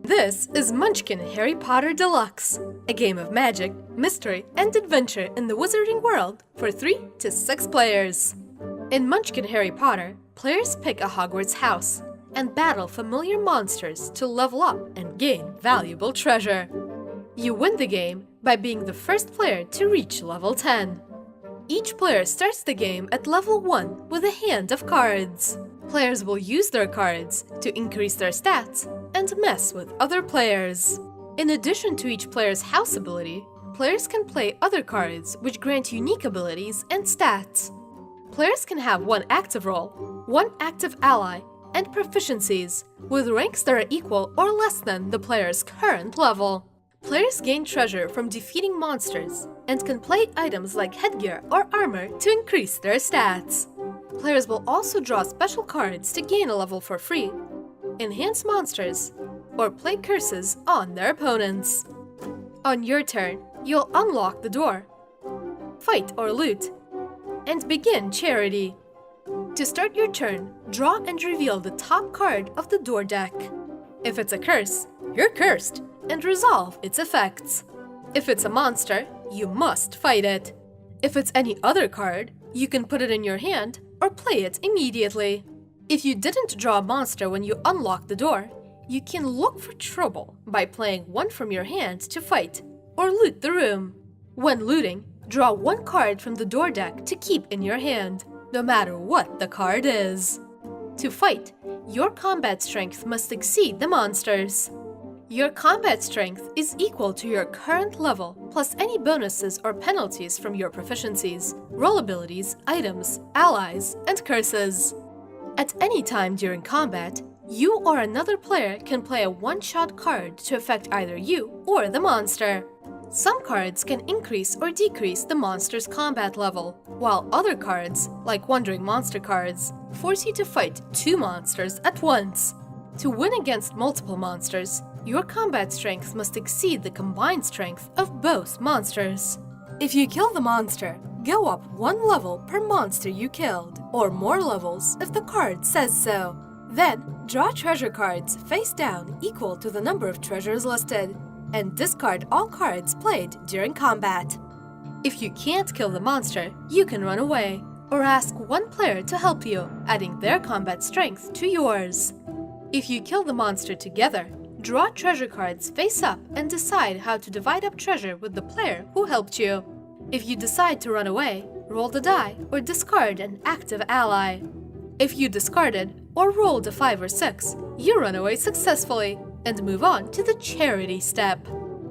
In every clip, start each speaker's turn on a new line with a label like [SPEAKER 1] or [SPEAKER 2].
[SPEAKER 1] This is Munchkin Harry Potter Deluxe, a game of magic, mystery, and adventure in the wizarding world for 3 to 6 players. In Munchkin Harry Potter, players pick a Hogwarts house and battle familiar monsters to level up and gain valuable treasure. You win the game by being the first player to reach level 10. Each player starts the game at level 1 with a hand of cards. Players will use their cards to increase their stats and mess with other players. In addition to each player's house ability, players can play other cards which grant unique abilities and stats. Players can have 1 active role, 1 active ally, and proficiencies, with ranks that are equal or less than the player's current level. Players gain treasure from defeating monsters and can play items like headgear or armor to increase their stats. Players will also draw special cards to gain a level for free, enhance monsters, or play curses on their opponents. On your turn, you'll unlock the door, fight or loot, and begin charity. To start your turn, draw and reveal the top card of the door deck. If it's a curse, you're cursed, and resolve its effects. If it's a monster, you must fight it. If it's any other card, you can put it in your hand or play it immediately. If you didn't draw a monster when you unlock the door, you can look for trouble by playing 1 from your hand to fight or loot the room. When looting, draw 1 card from the door deck to keep in your hand, no matter what the card is. To fight, your combat strength must exceed the monster's. Your combat strength is equal to your current level, plus any bonuses or penalties from your proficiencies, roll abilities, items, allies, and curses. At any time during combat, you or another player can play a one-shot card to affect either you or the monster. Some cards can increase or decrease the monster's combat level, while other cards, like Wandering Monster cards, force you to fight 2 monsters at once. To win against multiple monsters, your combat strength must exceed the combined strength of both monsters. If you kill the monster, go up 1 level per monster you killed, or more levels if the card says so. Then, draw treasure cards face down equal to the number of treasures listed, and discard all cards played during combat. If you can't kill the monster, you can run away, or ask 1 player to help you, adding their combat strength to yours. If you kill the monster together, draw treasure cards face up and decide how to divide up treasure with the player who helped you. If you decide to run away, roll the die or discard an active ally. If you discarded or rolled a 5 or 6, you run away successfully and move on to the charity step.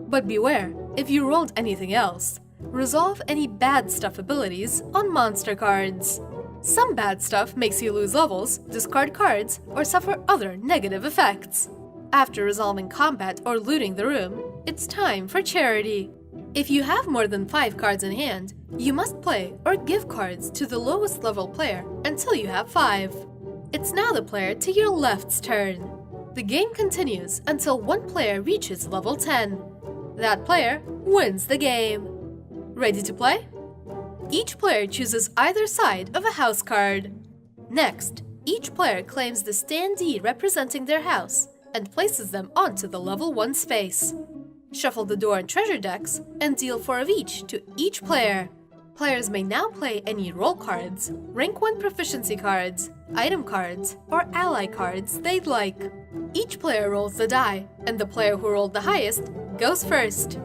[SPEAKER 1] But beware, if you rolled anything else, resolve any bad stuff abilities on monster cards. Some bad stuff makes you lose levels, discard cards, or suffer other negative effects. After resolving combat or looting the room, it's time for charity. If you have more than 5 cards in hand, you must play or give cards to the lowest level player until you have 5. It's now the player to your left's turn. The game continues until 1 player reaches level 10. That player wins the game. Ready to play? Each player chooses either side of a house card. Next, each player claims the standee representing their house and places them onto the level 1 space. Shuffle the door and treasure decks and deal 4 of each to each player. Players may now play any roll cards, rank 1 proficiency cards, item cards, or ally cards they'd like. Each player rolls the die, and the player who rolled the highest goes first.